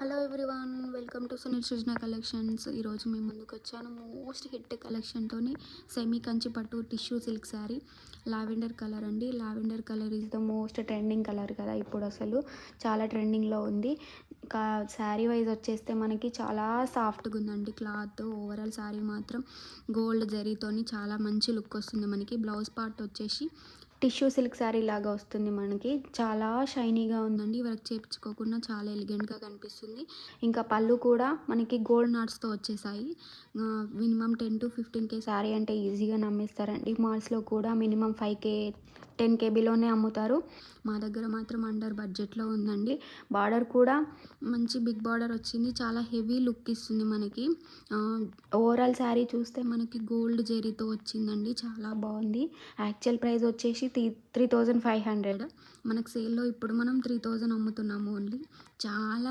Hello everyone, welcome to Sunil Srujana collections. ఈరోజు మేము ముందుకు వచ్చాను మోస్ట్ హిట్ కలెక్షన్తోని. సెమీ కంచి పట్టు tissue silk sari, lavender colour అండి. Lavender colour is the most trending colour కదా, ఇప్పుడు అసలు చాలా ట్రెండింగ్లో ఉంది. శారీ వైజ్ వచ్చేస్తే మనకి చాలా సాఫ్ట్గా ఉందండి క్లాత్. ఓవరాల్ శారీ మాత్రం గోల్డ్ జరీతోని చాలా మంచి లుక్ వస్తుంది మనకి. బ్లౌజ్ పార్ట్ వచ్చేసి టిష్యూ సిల్క్ శారీ లాగా వస్తుంది మనకి. చాలా షైనీగా ఉందండి, వర్క్ చేయించుకోకుండా చాలా ఎలిగెంట్గా కనిపిస్తుంది. ఇంకా పళ్ళు కూడా మనకి గోల్డ్ నాట్స్తో వచ్చేసాయి. మినిమం 10 to 15K శారీ అంటే ఈజీగా నమ్మేస్తారండి. మాల్స్లో కూడా మినిమం 5K 10K బిలోనే అమ్ముతారు. మా దగ్గర మాత్రం అండర్ బడ్జెట్లో ఉందండి. బార్డర్ కూడా మంచి బిగ్ బార్డర్ వచ్చింది, చాలా హెవీ లుక్ ఇస్తుంది మనకి. ఓవరాల్ శారీ చూస్తే మనకి గోల్డ్ జరీతో వచ్చిందండి, చాలా బాగుంది. యాక్చువల్ ప్రైస్ వచ్చేసి 3500. మనకు సేల్లో ఇప్పుడు మనం 3000 అమ్ముతున్నాము ఓన్లీ. చాలా